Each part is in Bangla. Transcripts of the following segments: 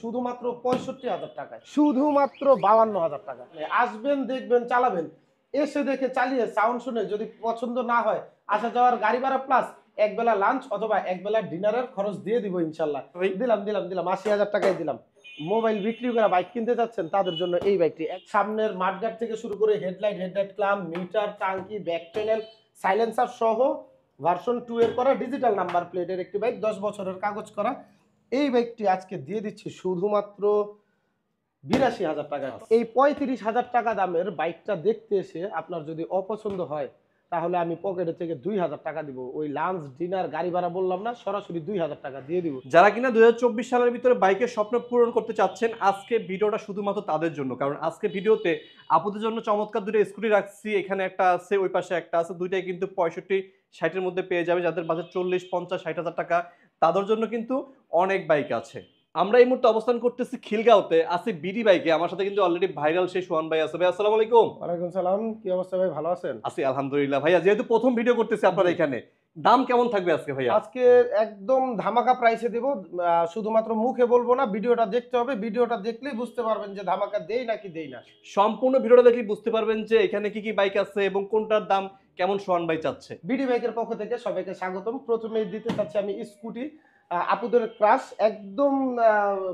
শুধুমাত্র 65,000 টাকায়, শুধুমাত্র 52,000 টাকা। আসবেন, দেখবেন, চালাবেন, এসে দেখে চালিয়ে সাউন্ড শুনে যদি পছন্দ না হয়, আসা যাওয়ার গাড়ি ভাড়া প্লাস একবেলা লাঞ্চ অথবা একবেলা ডিনারের খরচ দিয়ে দিব ইনশাল্লাহ। দিলাম 80,000 টাকায় দিলাম। মোবাইল বিক্রি করে বাইক কিনতে যাচ্ছেন তাদের জন্য এই বাইকটি। সামনের মাঠগার্ড থেকে শুরু করে হেডলাইট ক্লাম, মিটার, টাঙ্কি, ব্যাক প্যানেল, সাইলেন্সার সহ ভার্সন 2 এর করা ডিজিটাল নাম্বার প্লেটের একটি বাইক, 10 বছরের কাগজ করা। এই বাইকটি আজকে দিয়ে দিচ্ছি শুধুমাত্র 82,000 টাকা। এই 35,000 টাকা দামের বাইকটা দেখতে এসে আপনার যদি অপছন্দ হয়, তাহলে আমি পকেটে থেকে 2,000 টাকা দিব। ওই লাঞ্চ, ডিনার, গাড়ি ভাড়া বললাম না, সরাসরি 2,000 টাকা দিয়ে দিব। যারা কিনা 2024 সালের ভিতরে বাইকের স্বপ্ন পূরণ করতে চাচ্ছেন, আজকে ভিডিওটা শুধুমাত্র তাদের জন্য। কারণ আজকে ভিডিওতে আপুদের জন্য চমৎকার দুটো স্কুটি রাখছি। এখানে একটা আছে, ওই পাশে একটা আছে, দুইটাই কিন্তু 65-60 এর মধ্যে পেয়ে যাবে। যাদের বাজেট 40-50-60,000 টাকা, তাদের জন্য কিন্তু অনেক বাইক আছে। আমরা এই মুহূর্তে অবস্থান করতেছি খিলগাঁওতে, আছি বিডি বাইকে। আমার সাথে কিন্তু অলরেডি ভাইরাল সেই সোহান ভাই আছে। ভাই আসসালামু আলাইকুম। ওয়ালাইকুম সালাম, কি অবস্থা ভাই, ভালো আছেন? আছি আলহামদুলিল্লাহ। ভাইয়া যেহেতু প্রথম ভিডিও করতেছি আপনার এখানে, দাম কেমন থাকবে আজকে ভাইয়া? আজকে একদম ধামাকা প্রাইসে দেব। শুধুমাত্র মুখে বলবো না, ভিডিওটা দেখতে হবে। ভিডিওটা দেখলেই বুঝতে পারবেন যে ধামাকা দেই নাকি দেই না। সম্পূর্ণ ভিডিওটা দেখলেই বুঝতে পারবেন যে এখানে কি কি বাইক আছে এবং কোনটার দাম কেমন সোহান ভাই চাচ্ছে। বিডি বাইকের পক্ষ থেকে সবাইকে স্বাগতম। প্রথমেই দিতে চাচ্ছি আমি স্কুটি, আপুদের ক্রাশ, একদম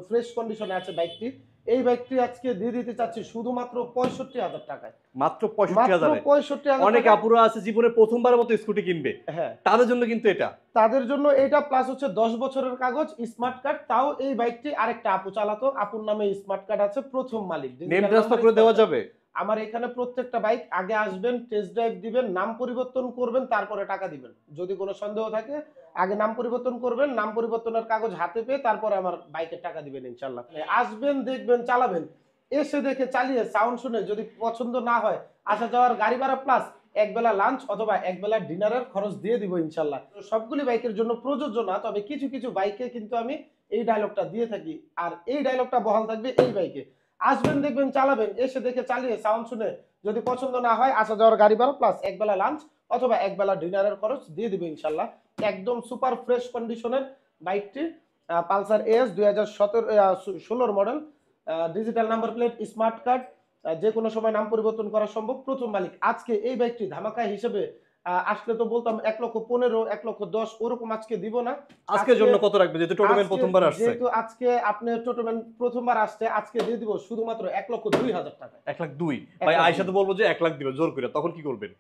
ফ্রেশ কন্ডিশনে আছে বাইকটি। এই বাইকটি আজকে দিয়ে দিতে চাচ্ছি শুধুমাত্র 65,000 টাকায়। মাত্র 65,000 এ 65,000 অনেক টাকা। আপুরা আছে জীবনে প্রথমবারের মতো স্কুটি কিনবে, হ্যাঁ, তাদের জন্য কিন্তু এটা। তাদের জন্য এটা প্লাস হচ্ছে 10 বছরের কাগজ, স্মার্ট কার্ড। তাও এই বাইকটি আরেকটা আপু চালাতো, আপুর নামে স্মার্ট কার্ড আছে, প্রথম মালিক। নেম ট্রান্সফার করে দেওয়া যাবে। আমার এখানে প্রত্যেকটা বাইক আগে আসবেন, টেস্ট ড্রাইভ দিবেন, নাম পরিবর্তন করবেন, তারপরে টাকা দিবেন। যদি কোনো সন্দেহ থাকে আগে নাম পরিবর্তন করবেন, নাম পরিবর্তনের কাগজ হাতে পেয়ে তারপরে আমার বাইকের টাকা দিবেন ইনশাল্লাহ। আসবেন, দেখবেন, চালাবেন, এসে দেখে চালিয়ে সাউন্ড শুনে যদি পছন্দ না হয়, আসা যাওয়ার গাড়ি ভাড়া প্লাস একবেলা লাঞ্চ অথবা একবেলা ডিনারের খরচ দিয়ে দিব ইনশাল্লাহ। সবগুলি বাইকের জন্য প্রযোজ্য না, তবে কিছু কিছু বাইকে কিন্তু আমি এই ডায়লগটা দিয়ে থাকি, আর এই ডায়লগটা বহাল থাকবে এই বাইকে। আসবেন, দেখবেন, চালাবেন, এসে দেখে চালিয়ে সাউন্ড শুনে যদি পছন্দ না হয়, আসা যাওয়ার গাড়ি ভাড়া প্লাস একবেলা লাঞ্চ অথবা একবেলা ডিনারের খরচ দিয়ে দিব ইনশাল্লাহ। একদম সুপার ফ্রেশ কন্ডিশনের বাইকটি, Pulsar S 2016 model, digital number plate, smart card, যে কোনো সময় নাম পরিবর্তন করা সম্ভব, প্রথম মালিক। আজকে এই বাইকটি ধামাকা হিসেবে আসলে তো বলতাম 1,15,000, 1,10,000, ওরকম আজকে দিব না। আজকের জন্য কত রাখবে যেহেতু টোটোম্যান প্রথমবার আসছে? যেহেতু আজকে আপনি টোটোম্যান প্রথমবার আসছে, আজকে দিয়ে দিব শুধুমাত্র 1,02,000 টাকা। 1,02,000 ভাই, আয়শা তো বলবো যে 1 লাখ দিবে জোর করে, তখন কি করবেন?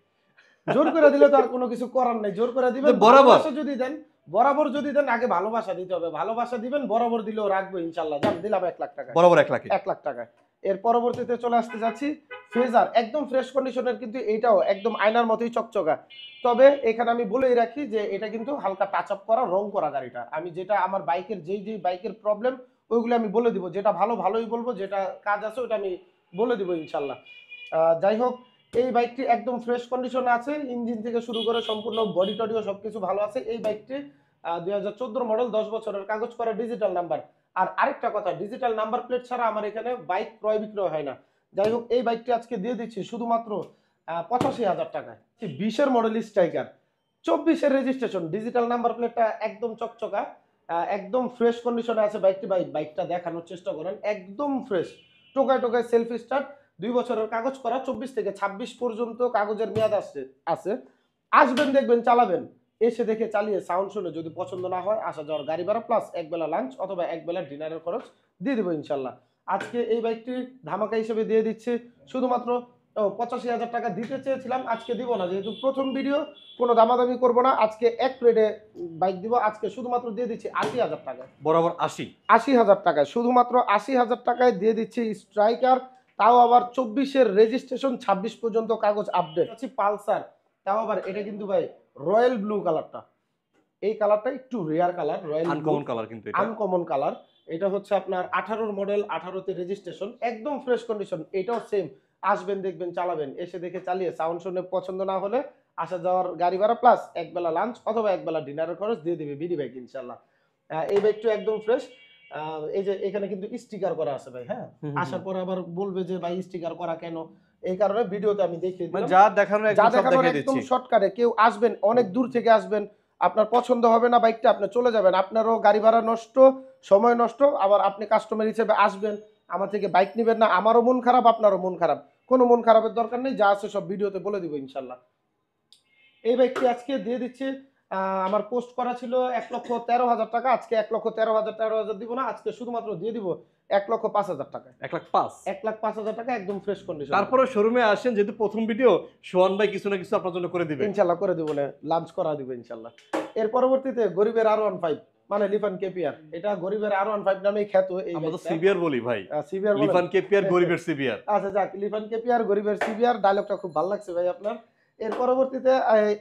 জোর করে দিলে তো আর কোনো কিছু করার নাই, জোর করে দিবেন। ভালোবাসা যদি দেন, বরাবর যদি দেন, আগে ভালোবাসা দিতে হবে। ভালোবাসা দিবেন, বরাবর দিলেও রাখবো ইনশাল্লাহ। জান, দিলাম 1 লাখ টাকা, বরাবর 1 লাখ। 1 লাখ টাকা। এর পরবর্তীতে চলে আসতে যাচ্ছি ফেজার, একদম ফ্রেশ কন্ডিশনের, কিন্তু এইটাও একদম আয়নার মতোই চকচকা। তবে এখানে আমি বলেই রাখি যে এটা কিন্তু হালকা টাচ আপ করা, রং করা গাড়িটা। আমি যেটা আমার বাইকের যেই বাইকের প্রবলেম ওইগুলো আমি বলে দিব, যেটা ভালোই বলবো, যেটা কাজ আছে ওটা আমি বলে দিব ইনশাল্লাহ। যাই হোক, এই বাইকটি একদম ফ্রেশ কন্ডিশনে আছে, ইঞ্জিন থেকে শুরু করে সম্পূর্ণ বডি টডিও সবকিছু ভালো আছে। এই বাইকটি 2014 মডেল, 10 বছরের কাগজ করা, ডিজিটাল নাম্বার। আর আরেকটা কথা, ডিজিটাল নাম্বার প্লেট ছাড়া আমার এখানে বাইক ক্রয় বিক্রয় হয় না। যাই হোক, এই বাইকটি আজকে দিয়ে দিচ্ছি শুধুমাত্র 85,000 টাকায়। 20-এর মডেল স্ট্রাইকার, 24-এর রেজিস্ট্রেশন, ডিজিটাল নাম্বার প্লেটটা একদম চকচকা, একদম ফ্রেশ কন্ডিশনে আছে বাইকটি। বাইকটা দেখানোর চেষ্টা করেন, একদম ফ্রেশ, টোকায় সেলফি স্টার্ট, 2 বছরের কাগজ করা, 24 থেকে 26 পর্যন্ত কাগজের মেয়াদ আছে। আসবেন, দেখবেন, চালাবেন, এসে দেখে চালিয়ে সাউন্ড শুনে যদি পছন্দ না হয়, আসা যাওয়ার গাড়ি ভাড়া প্লাস একবেলা লাঞ্চ অথবা একবেলা ডিনারের খরচ দিয়ে দেবো ইনশাল্লাহ। আজকে এই বাইকটি ধামাকা হিসেবে দিয়ে দিচ্ছি শুধুমাত্র 85,000 টাকা দিতে চেয়েছিলাম, আজকে দিব না, যেহেতু প্রথম ভিডিও, কোনো দামাদামি করব না। আজকে এক রেটে বাইক দিব, আজকে শুধুমাত্র দিয়ে দিচ্ছি 80,000 টাকায়। বরাবর 80। 80,000 টাকায়, শুধুমাত্র 80,000 টাকায় দিয়ে দিচ্ছি স্ট্রাইকার, তাও আবার 24-এর রেজিস্ট্রেশন, 26 পর্যন্ত কাগজ আপডেট। পালসার, তাও আবার এটা কিন্তু ভাই রয়্যাল ব্লু কালারটা, এই কালারটা একটু rare colour, royal uncommon colour, কিন্তু এটা আনকমন কালার। এটা হচ্ছে আপনার 18 মডেল, 18তে রেজিস্ট্রেশন, একদম ফ্রেশ কন্ডিশন। এটাও সেম, আসবেন, দেখবেন, চালাবেন, এসে দেখে চালিয়ে সাউন্ড শুনে পছন্দ না হলে আসা যাওয়ার গাড়ি ভাড়া প্লাস একবেলা লাঞ্চ অথবা একবেলা ডিনারের খরচ দিয়ে দিবে বিডি বাইক ইনশাল্লাহ। এই বাইকটা একদম ফ্রেশ। এই যে এখানে কিন্তু স্টিকার করা আছে ভাই। হ্যাঁ, আসার পর আবার বলবে যে ভাই স্টিকার করা কেন, এই কারণে ভিডিওতে আমি দেখিয়ে দিলাম। যা দেখানোর একদম সব দেখিয়ে দিচ্ছি। একদম শর্টকাটে, কেউ আসবেন অনেক দূর থেকে আসবেন, আপনার পছন্দ হবে না বাইকটা, আপনি চলে যাবেন, আপনারও গাড়ি ভাড়া নষ্ট, সময় নষ্ট, আবার আপনি কাস্টমার হিসেবে আসবেন, আমার থেকে বাইক নেবেন না, আমারও মন খারাপ, আপনারও মন খারাপ। কোনো মন খারাপের দরকার নেই, যা আছে সব ভিডিওতে বলে দিব ইনশাল্লাহ। এই বাইকটি আজকে দিয়ে দিচ্ছি, আমার পোস্ট করা ছিল 1,13,000 টাকা, আজকে 1,13,000 দিব না, আজকে শুধুমাত্র দিয়ে দিব 1,05,000 টাকা। 1,05,000 1,05,000 টাকা একদম ফ্রেশ কন্ডিশন। তারপরে শোরুমে আসেন, যেহেতু প্রথম ভিডিও, সোহান ভাই কিছু না কিছু আপনার জন্য করে দিবে ইনশাল্লাহ, করে দিব না, লাঞ্চ করা দিব ইনশাল্লাহ। এর পরবর্তীতে গরিবের R15 মানে লিফান কেপিআর, এটা গরিবের R15 নামেই খ্যাত। এই আমরা তো সিবিআর বলি ভাই, সিবিআর লিফান কেপিআর গরিবের সিবিআর। আচ্ছা যাক, লিফান কেপিআর গরিবের সিবিআর, ডায়লগটা খুব ভালো লাগছে ভাই আপনার। এর পরবর্তীতে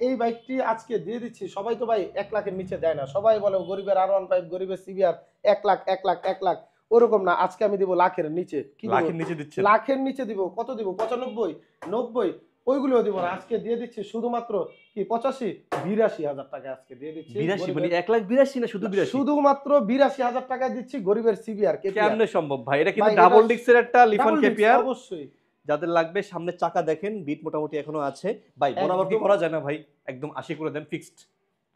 এই বাইকটি আজকে দিয়ে দিচ্ছি, সবাই তো ভাই 1 লাখের নিচে দেয় না, সবাই বলে গরিবের R15 গরিবের সিবিআর 1 লাখ 1 লাখ 1 লাখ, ওরকম না, আজকে আমি দিব লাখের নিচে। কি দিব? লাখের নিচে দিচ্ছেন? লাখের নিচে দিব। কত দিব? 95 90 ওইগুলোও দিব না, আজকে দিয়ে দিচ্ছি শুধুমাত্র কি 85 82,000 টাকা আজকে দিয়ে দিচ্ছি। 82 মানে 1,82,000 না শুধু 82? শুধুমাত্র 82,000 টাকায় দিচ্ছি গরিবের সিবিআর কেমনে সম্ভব ভাই? এটা কিন্তু ভাই, ডাবল এটা ডিক্সের একটা লিফান ডাবল ডিস্ক, কেপিআর। অবশ্যই। যাদের লাগবে সামনে চাকা দেখেন, বিট মোটামুটি এখনো আছে ভাই। বরাবর কি একদম। করা যায় না ভাই? একদম 80 করে দেন, ফিক্সড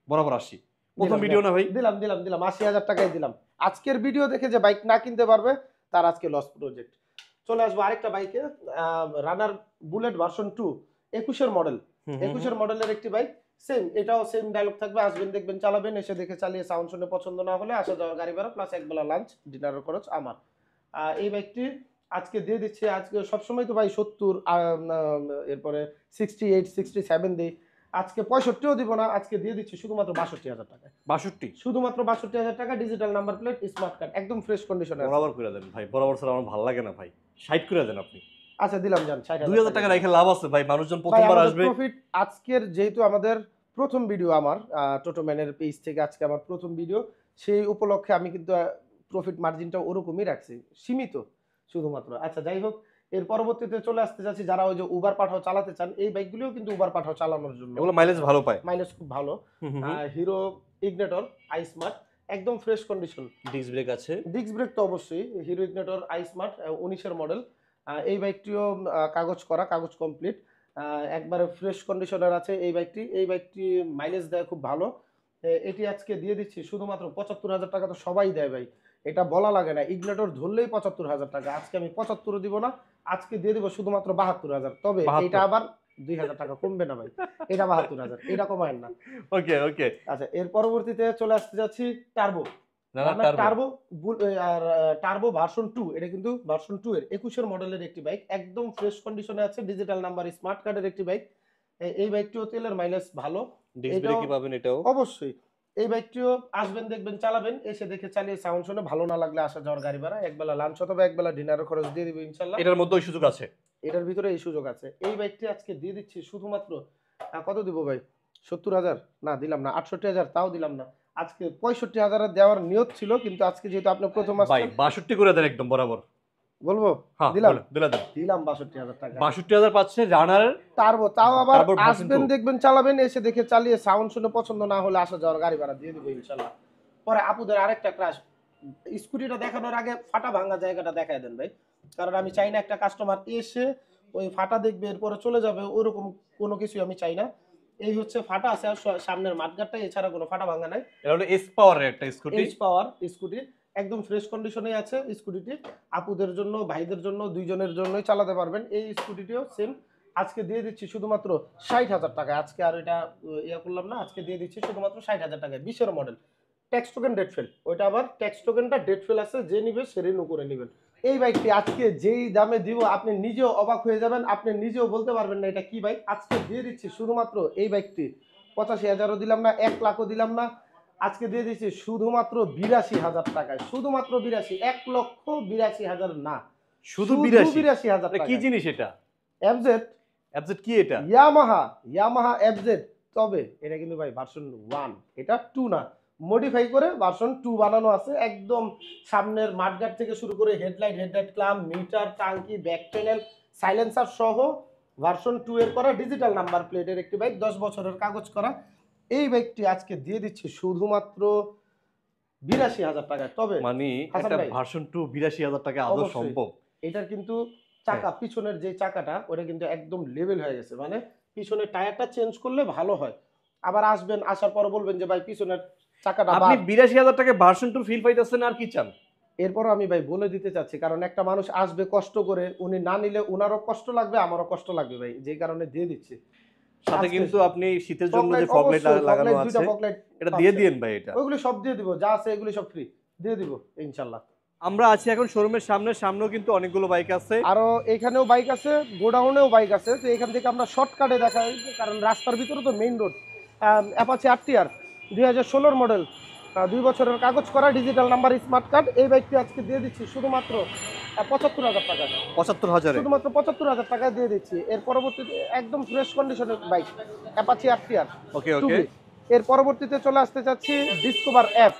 বরাবর 80। প্রথম দিলাম, ভিডিও না ভাই? দিলাম দিলাম দিলাম 80,000 টাকায় দিলাম। আজকের ভিডিও দেখে যে বাইক না কিনতে পারবে তার আজকে লস প্রজেক্ট। চলে আসবো আরেকটা বাইকে, রানার বুলেট ভার্সন 2 21 এর মডেল। 21 এর মডেলের একটি বাইক, সেম, এটাও সেম ডায়লগ থাকবে, আসবেন দেখবেন চালাবেন, এসে দেখে চালিয়ে সাউন্ড শুনে পছন্দ না হলে আসা যাওয়া গাড়ি ভাড়া প্লাস একবেলা লাঞ্চ ডিনারের খরচ আমার। এই বাইকটি আজকে দিয়ে দিচ্ছে, আজকে সবসময় তো ভাই 70 এরপরে 68 67 দিই, আজকে 65ও দিব না, আজকে দিয়ে দিচ্ছি শুধুমাত্র 62,000 টাকা। 62? শুধুমাত্র 62,000 টাকা, digital number plate, smart card, একদম ফ্রেশ কন্ডিশনে আছে। বরাবর করে দেন ভাই, বরাবর ছাড়া আমার ভালো লাগে না ভাই। 60 করে দেন আপনি। আচ্ছা দিলাম, যান 60,000 2000 টাকা রেখে লাভ আছে ভাই, মানুষজন ভাই, প্রথমবার আমাদের আসবে। প্রফিট আজকের, যেহেতু আমাদের প্রথম ভিডিও, আমার টোটোম্যানের পেজ থেকে আজকে আমার প্রথম ভিডিও, সেই উপলক্ষে আমি কিন্তু প্রফিট মার্জিনটা ওরকমই রাখছি, সীমিত শুধুমাত্র। আচ্ছা যাই হোক, এর পরবর্তীতে চলে আসতে যাচ্ছি, যারা ওই যে উবার পাঠাও চালাতে চান, এই বাইকগুলিও কিন্তু উবার পাঠাও চালানোর জন্য, এগুলো মাইলেজ ভালো পায়। মাইলেজ খুব ভালো। হিরো ইগনেটর আই স্মার্ট, একদম ফ্রেশ কন্ডিশন। ডিস্ক ব্রেক আছে? ডিস্ক ব্রেক তো অবশ্যই, হিরো ইগনেটর আই স্মার্ট 19 এর মডেল। এই বাইকটিও কাগজ করা, কাগজ কমপ্লিট, একবারে ফ্রেশ কন্ডিশনের আছে এই বাইকটি। এই বাইকটি মাইলেজ দেয় খুব ভালো। এটি আজকে দিয়ে দিচ্ছি শুধুমাত্র 75,000 টাকা, তো সবাই দেয় ভাই, এটা বলা লাগে না, ইগনেটর ধরলেই 75,000 টাকা। আজকে আমি 75 দিব না, আজকে দিয়ে দিব শুধুমাত্র 72,000। তবে 72? এটা আবার 2,000 টাকা কমবে না ভাই, এটা 72,000, এটা কমায় না। ওকে ওকে। আচ্ছা, এর পরবর্তীতে চলে আসতে যাচ্ছি টার্বো। না না, টার্বো আর টার্বো ভার্সন 2, এটা কিন্তু ভার্সন 2 এর 21 এর মডেলের একটি বাইক, একদম ফ্রেশ কন্ডিশনে আছে, ডিজিটাল নাম্বার, স্মার্ট কার্ডের একটি বাইক। এই বাইকটিও তেলের মাইলেজ ভালো। ডিস্ক ব্রেক কি পাবেন এটাও? অবশ্যই। এই বাইকটিও আসবেন দেখবেন চালাবেন, এসে দেখে চালিয়ে সাউন্ড শুনে ভালো না লাগলে আসা যাওয়ার গাড়ি ভাড়া, একবেলা লাঞ্চ অথবা একবেলা ডিনারের খরচ দিয়ে দিব ইনশাআল্লাহ। এটার মধ্যে ওই সুযোগ আছে? এটার ভিতরে এই সুযোগ আছে। এই বাইকটি আজকে দিয়ে দিচ্ছি শুধুমাত্র কত দিব ভাই? 70,000 না, দিলাম না। 68,000 তাও দিলাম না। আজকে 65,000 দেওয়ার নিয়ত ছিল, কিন্তু আজকে যেহেতু আপনি প্রথম ভাই আসছেন, 62 করে দেন একদম বরাবর। বলবো হ্যাঁ দিলাম, দিলা দেন। দিলাম 62,000 টাকা। 62,000 পাচ্ছে রানার টার্বো, তাও আবার তারপর version আসবেন 2। দেখবেন চালাবেন, এসে দেখে চালিয়ে সাউন্ড শুনে পছন্দ না হলে আসা যাওয়ার গাড়ি ভাড়া দিয়ে দিব ইনশাআল্লাহ। পরে আপুদের আরেকটা ক্রাশ, স্কুটিটা দেখানোর আগে ফাটা ভাঙা জায়গাটা দেখায় দেন ভাই, কারণ আমি চাই না একটা কাস্টমার এসে ওই ফাটা দেখবে এরপরে চলে যাবে, ওরকম কোনো কিছু আমি চাই না। এই হচ্ছে ফাটা আছে আর সামনের মাঠগাটটা, এছাড়া কোনো ফাটা ভাঙা নাই। এটা হলো এস পাওয়ারের একটা স্কুটি। এইচ পাওয়ার স্কুটি, একদম ফ্রেশ কন্ডিশনে আছে স্কুটিটি। আপুদের জন্য, ভাইদের জন্য, দুইজনের জন্যই চালাতে পারবেন। এই স্কুটিটিও সেম, আজকে দিয়ে দিচ্ছি শুধুমাত্র 60,000 টাকা। আজকে আর এটা ইয়া করলাম না, আজকে দিয়ে দিচ্ছি শুধুমাত্র 60,000 টাকায়। 20 এর model, tax token date fail, ওইটা আবার ট্যাক্স টোকেনটা ডেট ফেল আছে, যে নিবে সে রিনিউ করে নেবেন। এই বাইকটি আজকে যেই দামে দিব আপনি নিজেও অবাক হয়ে যাবেন, আপনি নিজেও বলতে পারবেন না এটা কি বাইক। আজকে দিয়ে দিচ্ছি শুধুমাত্র এই বাইকটি 85,000ও দিলাম না, 1 লাখও দিলাম না, আজকে দিয়ে দিচ্ছি শুধুমাত্র 82,000 টাকায়। শুধুমাত্র 82, 1,82,000 না, শুধু 82,000 টাকা। কি জিনিস এটা? এফজেড, এফজেড কি এটা? Yamaha FZ. তবে এটা কিন্তু ভাই ভার্সন 1, এটা 2 না, মডিফাই করে ভার্সন 2 বানানো আছে। একদম সামনের মাঠগার্ড থেকে শুরু করে হেডলাইট ক্লাম, মিটার, টাঙ্কি, ব্যাক প্যানেল, সাইলেন্সার সহ ভার্সন 2 এর করা, ডিজিটাল নাম্বার প্লেটের একটি বাইক, 10 বছরের কাগজ করা। এই বাইকটি আজকে দিয়ে দিচ্ছি শুধুমাত্র 82,000 টাকায়। তবে মানে হাসান একটা ভাই, ভার্সন 2 82,000 টাকা আদৌ অবশ্যই। সম্ভব? এটার কিন্তু চাকা, পিছনের যে চাকাটা ওটা কিন্তু একদম লেভেল হয়ে গেছে, মানে পিছনের টায়ারটা চেঞ্জ করলে ভালো হয়। আবার আসবেন, আসার পর বলবেন যে ভাই পিছনের চাকাটা আপনি বাদ। 82,000 টাকায় ভার্সন 2 ফিল পাইতেছেন, আর কি চান? এরপরও আমি ভাই বলে দিতে চাচ্ছি, কারণ একটা মানুষ আসবে কষ্ট করে, উনি না নিলে উনারও কষ্ট লাগবে, আমারও কষ্ট লাগবে ভাই, যে কারণে দিয়ে দিচ্ছি। সাথে আজকে কিন্তু আপনি শীতের জন্য যে ফগলাইট, ফগ লাইট অবশ্যই লাগানো ফগলাইট, দুইটা আছে, ফগলাইট এটা দিয়ে পাচ্ছেন। দিয়েন ভাই এটা। ওইগুলি সব দিয়ে দিব, যা আছে এগুলি সব ফ্রি দিয়ে দিব ইনশাল্লাহ। আমরা আছি এখন শোরুমের সামনে, সামনেও কিন্তু অনেকগুলো বাইক আছে। আরো এখানেও বাইক আছে, গোডাউনেও বাইক আছে। তো এখান থেকে আমরা শর্টকাটে দেখাই, কারণ রাস্তার ভিতরে তো main road. Apache RTR 2016 model, 2 বছরের কাগজ করা, ডিজিটাল নাম্বার, স্মার্ট কার্ড। এই বাইকটি আজকে দিয়ে দিচ্ছি শুধুমাত্র 75,000 টাকা। 75,000-এ শুধুমাত্র 75,000 টাকায় দিয়ে দিচ্ছি। এর পরবর্তীতে একদম ফ্রেশ কন্ডিশনের বাইক অ্যাপাচি আরটিআর ওকে ওকে। 2B। এর পরবর্তীতে চলে আসতে চাচ্ছি discover F.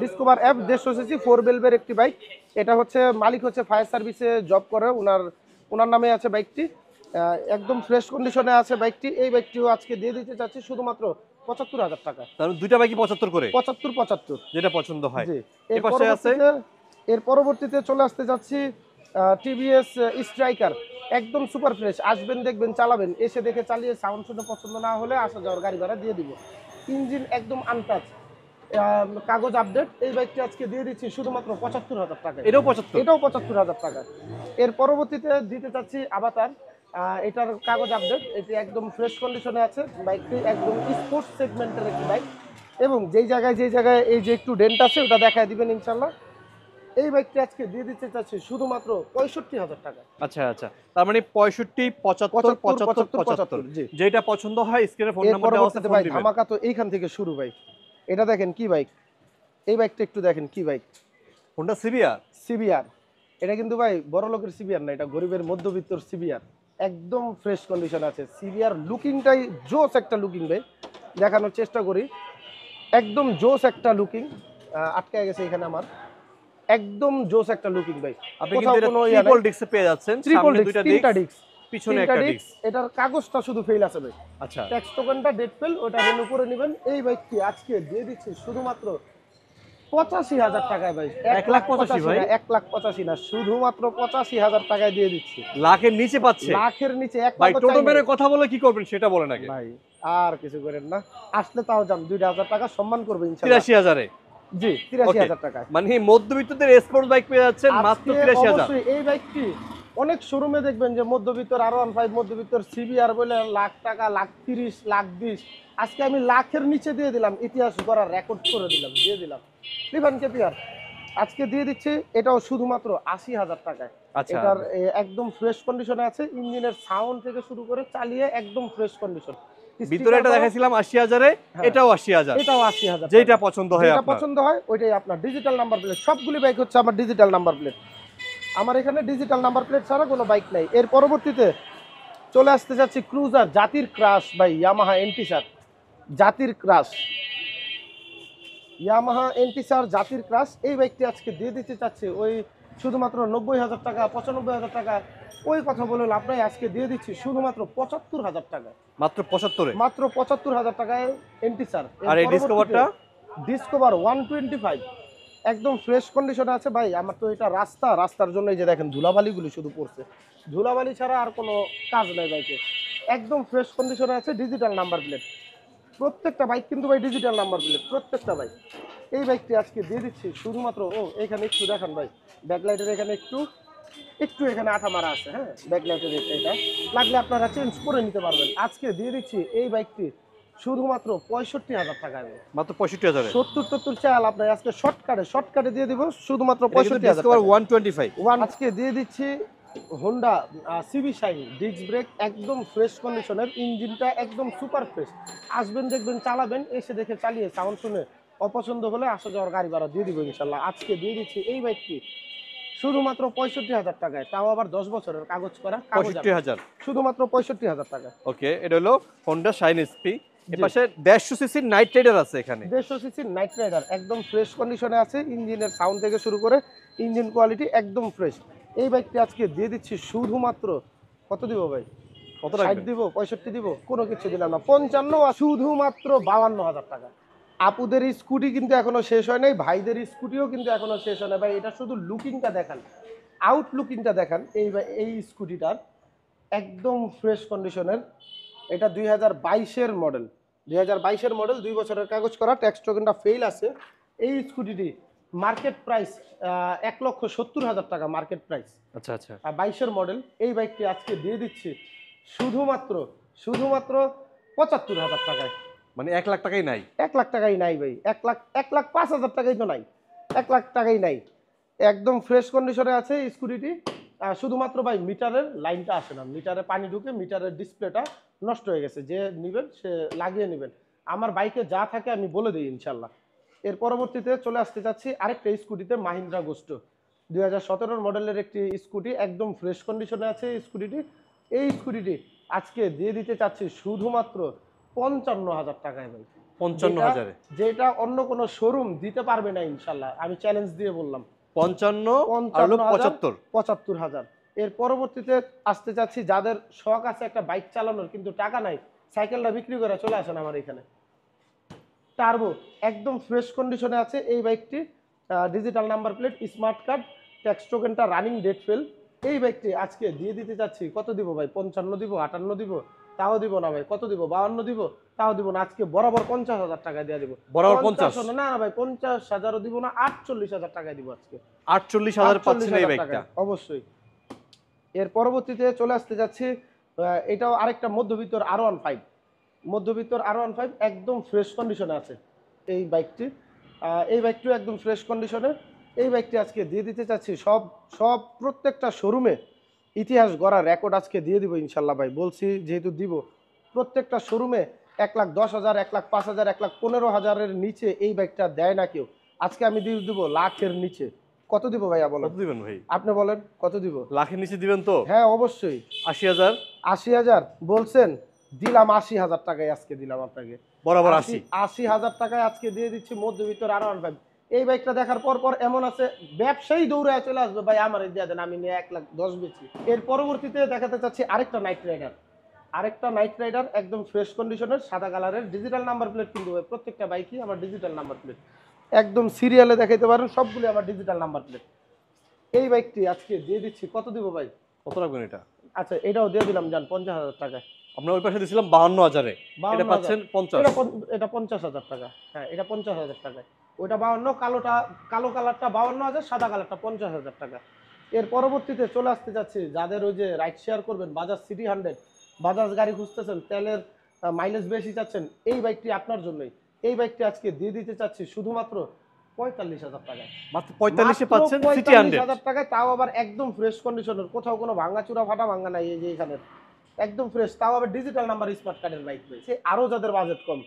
Discover F 150 CC 4 ভেলভের একটি বাইক। এটা হচ্ছে মালিক হচ্ছে ফায়ার সার্ভিসে জব করে, ওনার নামে আছে বাইকটি। একদম ফ্রেশ কন্ডিশনে আছে বাইকটি। এই বাইকটিও আজকে দিয়ে দিতে চাচ্ছি শুধুমাত্র 75,000 টাকা। তাহলে দুইটা বাইকই 75 করে, 75 যেটা পছন্দ হয়। জি। এর পাশে আছে এর পরবর্তীতে চলে আসতে যাচ্ছি টিভিএস স্ট্রাইকার, একদম সুপার ফ্রেশ। আসবেন, দেখবেন, চালাবেন, এসে দেখে চালিয়ে সাউন্ড শুনে পছন্দ না হলে আসা যাওয়ার গাড়ি ভাড়া দিয়ে দিব। ইঞ্জিন একদম আনটাচ, কাগজ আপডেট। এই বাইকটি আজকে দিয়ে দিচ্ছি শুধুমাত্র 75,000 টাকা। এটাও 75? এটাও 75,000 টাকা। এর পরবর্তীতে দিতে চাচ্ছি আভাতার, এটার কাগজ আপডেট। এটি একদম ফ্রেশ কন্ডিশনে আছে। বাইকটি একদম স্পোর্টস সেগমেন্টের একটি বাইক, এবং যেই জায়গায় এই যে একটু ডেন্ট আছে ওটা দেখায় দিবেন ইনশাল্লাহ। এই বাইকটি আজকে দিয়ে দিতে চাচ্ছি শুধুমাত্র 65,000 টাকা। আচ্ছা আচ্ছা, তার মানে 65, 75, 75, 75। জি। যেটা পছন্দ হয় স্ক্রিনে ফোন এর নাম্বার দেওয়া আছে, পরবর্তীতে ফোন ভাই দিবেন। ধামাকা তো এইখান থেকে শুরু ভাই। এটা দেখেন কি বাইক, এই বাইকটা একটু দেখেন কি বাইক, হোন্ডা সিভিয়ার। সিবিআর। এটা কিন্তু ভাই বড় লোকের সিবিআর না, এটা গরিবের মধ্যবিত্তর সিবিআর। একদম ফ্রেশ কন্ডিশন আছে। সিবিআর লুকিংটাই জোস একটা লুকিং ভাই, দেখানোর চেষ্টা করি। একদম জোস একটা লুকিং। আটকে গেছে এখানে আমার। একদম জোস একটা লুকিং ভাই। আপনি কোথাও কিন্তু এটা কোনো ট্রিপল ডিস্কে পেয়ে যাচ্ছেন, ট্রিপল সামনে ডিস্ক, দুইটা তিনটা ডিস্ক, ডিস্ক, পিছনে তিনটা একটা ডিস্ক। ডিস্ক। এটার কাগজটা শুধু ফেল আছে ভাই। আচ্ছা, ট্যাক্স টোকেনটা ডেট ফেল, ওটা রিনিউ করে নেবেন। এই বাইকটি আজকে দিয়ে দিচ্ছি শুধুমাত্র 85,000 টাকায় ভাই। 1,85,000 ভাই? 1,85,000 না, শুধুমাত্র 85,000 টাকায় দিয়ে দিচ্ছি। লাখের নিচে পাচ্ছে লাখের নিচে এক ভাই। লাখও টোটো চাই নাই। মেরে কথা বলে কি করবেন সেটা বলেন আগে। ভাই আর কিছু করেন না, আসলে তাও যান 2,000 টাকা সম্মান করবে ইনশাআল্লাহ। 83,000-এ? জি, 83,000 টাকায়। মানে মধ্যবিত্তদের স্পোর্টস বাইক পেয়ে যাচ্ছেন মাত্র আজকে 83,000। অবশ্যই এই বাইকটি অনেক শোরুমে দেখবেন যে মধ্যবিত্তর R15, মধ্যবিত্তর সিবিআর বলে লাখ টাকা, লাখ 30, লাখ 20। আজকে আমি লাখের নিচে দিয়ে দিলাম, ইতিহাস করার রেকর্ড করে দিলাম, দিয়ে দিলাম। লিভান কেপিআর আজকে দিয়ে দিচ্ছি, এটাও শুধুমাত্র 80,000 টাকায়। আচ্ছা, এটার একদম ফ্রেশ কন্ডিশনে আছে। ইঞ্জিনের সাউন্ড থেকে শুরু করে চালিয়ে একদম ফ্রেশ কন্ডিশন। ভিতরে এটা দেখাইছিলাম 80,000-এ, হ্যাঁ। এটাও 80,000। এটাও 80,000। যেটা পছন্দ হয় যেটা আপনার। পছন্দ হয় ওইটাই আপনার। ডিজিটাল নাম্বার প্লেট, সবগুলি বাইক হচ্ছে আমার ডিজিটাল নাম্বার প্লেট। আমার এখানে ডিজিটাল নাম্বার প্লেট ছাড়া কোনো বাইক নাই। এর পরবর্তীতে চলে আসতে যাচ্ছি ক্রুজার জাতির ক্রাশ ভাই, ইয়ামাহা এন্টিসার জাতির ক্রাশ, ইয়ামাহা এন্টিসার জাতির ক্রাশ। এই বাইকটি আজকে দিয়ে দিতে চাচ্ছি ওই শুধুমাত্র 90,000 টাকা, 95,000 টাকা। ওই কথা বলে লাভ নাই, আজকে দিয়ে দিচ্ছি শুধুমাত্র 75,000 টাকা। মাত্র 75-এ? মাত্র 75,000 টাকায় এন্টিসার। আর এই ডিসকভারটা? ডিসকভার 125 একদম ফ্রেশ কন্ডিশনে আছে ভাই। আমার তো এটা রাস্তার জন্য এই যে দেখেন ধুলাবালিগুলি শুধু পড়ছে, ধুলাবালি ছাড়া আর কোনো কাজ নাই বাইকে। একদম ফ্রেশ কন্ডিশনে আছে, ডিজিটাল নাম্বার প্লেট। প্রত্যেকটা বাইক কিন্তু ভাই ডিজিটাল নাম্বার প্লেট, প্রত্যেকটা বাইক। এই বাইকটি আজকে দিয়ে দিচ্ছি শুধুমাত্র, এখানে একটু দেখান ভাই, ব্যাকলাইটের এখানে একটু এখানে আঠা মারা আছে। হ্যাঁ, ব্যাকলাইটের এটা লাগলে আপনারা চেঞ্জ করে নিতে পারবেন। আজকে দিয়ে দিচ্ছি এই বাইকটি শুধুমাত্র 65,000 টাকা। মাত্র 65,000-এ? 70 চাল আপনার আজকে শর্টকাটে দিয়ে দিব শুধুমাত্র 65,000 টাকা। 125। আজকে দিয়ে দিচ্ছি Honda CB Shine, disc brake একদম ফ্রেশ কন্ডিশনের, ইঞ্জিনটা একদম সুপার ফ্রেশ। আসবেন, দেখবেন, চালাবেন, এসে দেখে চালিয়ে সাউন্ড শুনে অপছন্দ হলে আসা যাওয়ার গাড়ি ভাড়া দিয়ে দিব ইনশাল্লাহ। আজকে দিয়ে দিচ্ছি এই বাইকটি শুধুমাত্র 65,000 টাকায়, তাও আবার 10 বছরের কাগজ করা। 65,000? শুধুমাত্র 65,000 টাকা। ওকে, এটা হলো হোন্ডা শাইন এসপি। এর পাশে 150 সিসি নাইট রাইডার আছে এখানে। 150 সিসি নাইট রাইডার একদম ফ্রেশ কন্ডিশনে আছে। ইঞ্জিনের সাউন্ড থেকে শুরু করে ইঞ্জিন কোয়ালিটি একদম ফ্রেশ। এই বাইকটি আজকে দিয়ে দিচ্ছি শুধুমাত্র, কত দিব ভাই? কত 60 রাখবেন? দিব, 65 দিব, কোনো কিছু দিলাম না, 55, শুধুমাত্র 52,000 টাকা। আপুদের স্কুটি কিন্তু এখনো শেষ হয় নাই, ভাইদের স্কুটিও কিন্তু এখনো শেষ হয় নাই ভাই। এটা শুধু লুকিংটা দেখান, আউট লুকিংটা দেখান। এই স্কুটিটার একদম ফ্রেশ কন্ডিশনের, এটা 2022-এর মডেল, 2022-এর মডেল, 2 বছরের কাগজ করা, ট্যাক্স টোকেনটা ফেল আছে। এই স্কুটিটি মার্কেট প্রাইস 1,70,000 টাকা মার্কেট প্রাইস। আচ্ছা আচ্ছা। 22-এর মডেল। এই বাইকটি আজকে দিয়ে দিচ্ছি শুধুমাত্র 75,000 টাকায়। মানে 1 লাখ টাকাই নাই? 1 লাখ টাকাই নাই ভাই, 1,05,000 টাকাই তো নাই, 1 লাখ টাকাই নাই। একদম ফ্রেশ কন্ডিশনে আছে এই স্কুটিটি। শুধুমাত্র ভাই মিটারের লাইনটা আসে না, মিটারে পানি ঢুকে মিটারের ডিসপ্লেটা নষ্ট হয়ে গেছে, যে নেবেন সে লাগিয়ে নেবেন। আমার বাইকে যা থাকে আমি বলে দিই ইনশাল্লাহ। এর পরবর্তীতে চলে আসতে চাচ্ছি আরেকটা স্কুটিতে, মাহিন্দ্রা গোস্টো 2017 মডেলের একটি স্কুটি, একদম ফ্রেশ কন্ডিশনে আছে এই স্কুটিটি। এই স্কুটিটি আজকে দিয়ে দিতে চাচ্ছি শুধুমাত্র 55,000 টাকায় ভাই। 55,000-এ? যেটা অন্য কোনো শোরুম দিতে পারবে না ইনশাল্লাহ, আমি চ্যালেঞ্জ দিয়ে বললাম। 55,000 এর পরবর্তীতে আসতে চাচ্ছি যাদের শখ আছে একটা বাইক চালানোর কিন্তু টাকা নাই, সাইকেলটা বিক্রি করে চলে আসেন আমার এখানে। টার্বো একদম ফ্রেশ কন্ডিশনে আছে এই বাইকটি, digital number plate, smart card, tax টোকেনটা রানিং, ডেট ফেল। এই বাইকটি আজকে দিয়ে দিতে চাচ্ছি, কত দিব ভাই? 55 দিব, 58 দিব, তাও দিব না ভাই। কত দিব? 52 দিব, তাও দিব না। আজকে বরাবর 50,000 টাকা দিয়ে দিব। বরাবর 50? না না ভাই, 50,000ও দিব না, 48,000 টাকায় দিব আজকে। 48,000 পাচ্ছেন এই বাইকটা? অবশ্যই। এর পরবর্তীতে চলে আসতে যাচ্ছি, এটাও আরেকটা মধ্যবিত্তর R15, মধ্যবিত্তর R15 একদম ফ্রেশ কন্ডিশনে আছে এই বাইকটি। এই বাইকটিও একদম ফ্রেশ কন্ডিশনে। এই বাইকটি আজকে দিয়ে দিতে চাচ্ছি সব প্রত্যেকটা শোরুমে ইতিহাস গড়ার রেকর্ড আজকে দিয়ে দিব ইনশাল্লাহ ভাই। বলছি যেহেতু দিব, প্রত্যেকটা শোরুমে 1,10,000, 1,05,000, 1,15,000-এর নিচে এই বাইকটা দেয় না কেউ। আজকে আমি দিয়ে দিব লাখের নিচে। কত দিব ভাইয়া বলেন? কত দিবেন ভাই? আপনি বলেন কত দিব? লাখের নিচে দিবেন তো? হ্যাঁ অবশ্যই। 80,000? 80,000 বলছেন, দিলাম 80,000 টাকায় আজকে দিলাম আপনাকে। বরাবর 80? 80,000 টাকায় আজকে দিয়ে দিচ্ছি মধ্যবিত্তর R15। এই বাইকটা দেখার পর এমন আছে ব্যবসায়ী দৌড়ায় চলে আসবে, ভাই আমার দিয়ে দেন, আমি নিয়ে 1,10,000 বেচি। এর পরবর্তীতে দেখাতে চাচ্ছি আরেকটা নাইট রাইডার, একদম ফ্রেশ কন্ডিশনের, সাদা কালারের, ডিজিটাল নাম্বার প্লেট কিন্তু ভাই প্রত্যেকটা বাইকই আমার ডিজিটাল নাম্বার প্লেট, একদম সিরিয়ালে দেখাইতে পারেন, সবগুলো আমার ডিজিটাল নাম্বার প্লেট। এই বাইকটি আজকে দিয়ে দিচ্ছি, কত দিব ভাই? কত রাখবেন এটা? আচ্ছা এটাও দিয়ে দিলাম জান 50,000 টাকা। আমরা ওই পাশে দিছিলাম 52,000-এ, এটা পাচ্ছেন 50? এটা 50,000 টাকা। হ্যাঁ এটা 50,000 টাকা। ওইটা 52, কালো কালারটা 52,000, সাদা কালারটা 50,000 টাকা। এর পরবর্তীতে চলে আসতে যাচ্ছি যাদের ওই যে রাইড শেয়ার করবেন, বাজাজ সিটি 100, বাজাজ গাড়ি খুঁজতেছেন, তেলের মাইলেজ বেশি চাচ্ছেন, এই বাইকটি আপনার জন্যই। এই বাইকটি আজকে দিয়ে দিতে চাচ্ছি শুধুমাত্র 45,000 টাকায়। মাত্র 45-এ পাচ্ছেন সিটি 100? 45,000 টাকায়, তাও আবার একদম ফ্রেশ কন্ডিশনের, কোথাও কোনো ভাঙাচুরা ফাটা ভাঙা নাই। এই যে এখানে একদম ফ্রেশ, তাও আবার ডিজিটাল নাম্বার স্মার্ট কার্ডের বাইক রয়েছে। আরও যাদের বাজেট কম,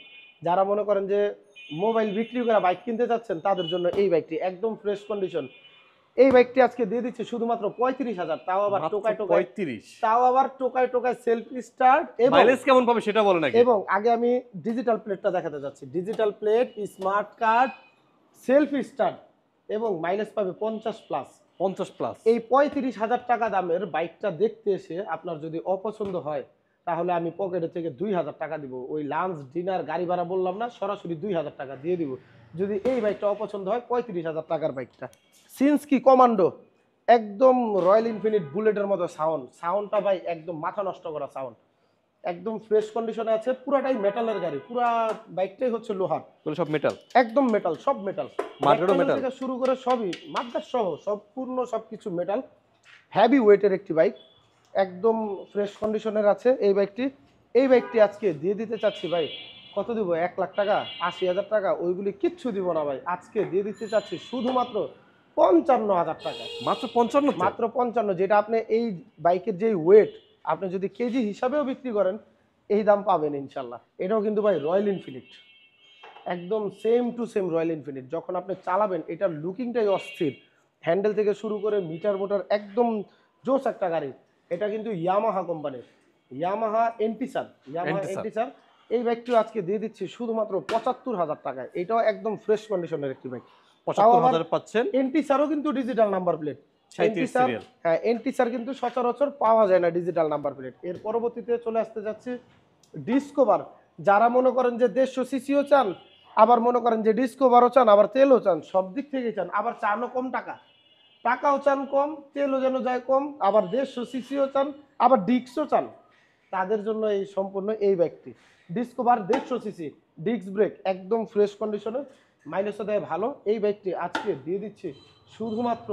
যারা মনে করেন যে মোবাইল বিক্রি করে বাইক কিনতে চাচ্ছেন, তাদের জন্য এই বাইকটি একদম ফ্রেশ কন্ডিশন। এই বাইকটি আজকে দিয়ে দিচ্ছি শুধুমাত্র 35,000, তাও আবার টোকায় 35? তাও আবার টোকায় সেলফ স্টার্ট। এবং মাইলেজ কেমন পাবে সেটা বলেন আগে। এবং আগে আমি ডিজিটাল প্লেটটা দেখাতে যাচ্ছি, digital plate, smart card, self start, এবং মাইলেজ পাবে 50+। 50+? এই 35,000 টাকা দামের বাইকটা দেখতে এসে আপনার যদি অপছন্দ হয়, তাহলে আমি পকেটে থেকে 2,000 টাকা দিব। ওই লাঞ্চ ডিনার গাড়ি ভাড়া বললাম না, সরাসরি 2,000 টাকা দিয়ে দিব যদি এই বাইকটা অপছন্দ হয়। 35,000 টাকার বাইকটা সিনস্কি কমান্ডো, একদম রয়্যাল এনফিল্ড বুলেটের মতো সাউন্ডটা ভাই একদম মাথা নষ্ট করা সাউন্ড, একদম ফ্রেশ কন্ডিশনে আছে। পুরাটাই মেটালের গাড়ি, পুরা বাইকটাই হচ্ছে লোহার, সব মেটাল, একদম মেটাল, সব মেটাল, মার্কেটও মেটাল থেকে শুরু করে সবই মাদ্রাস সহ সম্পূর্ণ সবকিছু মেটাল। হেভি ওয়েটের একটি বাইক, একদম ফ্রেশ কন্ডিশনের আছে এই বাইকটি। এই বাইকটি আজকে দিয়ে দিতে চাচ্ছি ভাই, কত দিব? 1 লাখ টাকা, 80,000 টাকা, ওইগুলি কিচ্ছু দিব না ভাই। আজকে দিয়ে দিতে চাচ্ছি শুধুমাত্র 55,000 টাকা। মাত্র 55? মাত্র 55, যেটা আপনি এই বাইকের যে ওয়েট, আপনি যদি কেজি হিসাবেও বিক্রি করেন এই দাম পাবেন ইনশাল্লাহ। এটাও কিন্তু ভাই রয়্যাল এনফিল্ড, একদম same to same royal Enfield. যখন আপনি চালাবেন এটার লুকিংটাই অস্থির, হ্যান্ডেল থেকে শুরু করে মিটার মোটর একদম জোস একটা গাড়ি। এটা কিন্তু ইয়ামাহা কোম্পানির, ইয়ামাহা এন্টিসার। এই বাইকটিও আজকে দিয়ে দিচ্ছি শুধুমাত্র 75,000 টাকায়। এটাও একদম ফ্রেশ কন্ডিশনের একটি বাইক। 75,000 পাচ্ছেন। এন্টিসারও কিন্তু ডিজিটাল নাম্বার প্লেট, হ্যাঁ এন্টিসার কিন্তু সচরাচর পাওয়া যায় না ডিজিটাল নাম্বার প্লেট। এর পরবর্তীতে চলে আসতে যাচ্ছি ডিসকভার। যারা মনে করেন যে 150 সিসিও চান, আবার মনে করেন যে ডিসকভারও চান, আবার তেলও চান, সব দিক থেকে চান, আবার চানও কম টাকাও চান কম, তেলও যেন যায় কম, আবার 150 সিসিও চান, আবার ডিস্কও চান, তাদের জন্য এই সম্পূর্ণ এই বাইকটি। ডিসকভার 150 সিসি, ডিস্ক ব্রেক একদম ফ্রেশ কন্ডিশনে, মাইলেজও দেয় ভালো। এই বাইকটি আজকে দিয়ে দিচ্ছি শুধুমাত্র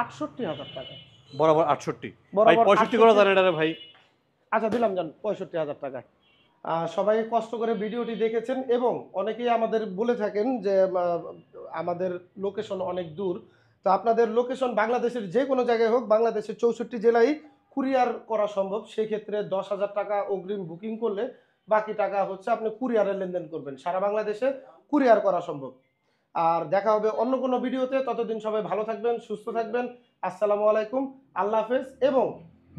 68,000 টাকা। বরাবর 68 ভাই, বরাবর 65 করা 68 জানেন এটা ভাই। আচ্ছা দিলাম জান 65,000 টাকায়। সবাই কষ্ট করে ভিডিওটি দেখেছেন এবং অনেকেই আমাদের বলে থাকেন যে আমাদের লোকেশন অনেক দূর। তো আপনাদের লোকেশন বাংলাদেশের যে কোনো জায়গায় হোক, বাংলাদেশের 64 জেলায় কুরিয়ার করা সম্ভব। সেক্ষেত্রে 10,000 টাকা অগ্রিম বুকিং করলে বাকি টাকা হচ্ছে আপনি কুরিয়ারে লেনদেন করবেন। সারা বাংলাদেশে কুরিয়ার করা সম্ভব। আর দেখা হবে অন্য কোনো ভিডিওতে। ততদিন সবাই ভালো থাকবেন, সুস্থ থাকবেন। আসসালামু আলাইকুম, আল্লাহ হাফেজ এবং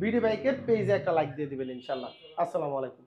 বিডি বাইকের পেজে একটা লাইক দিয়ে দিবেন ইনশাল্লাহ। আসসালামু আলাইকুম।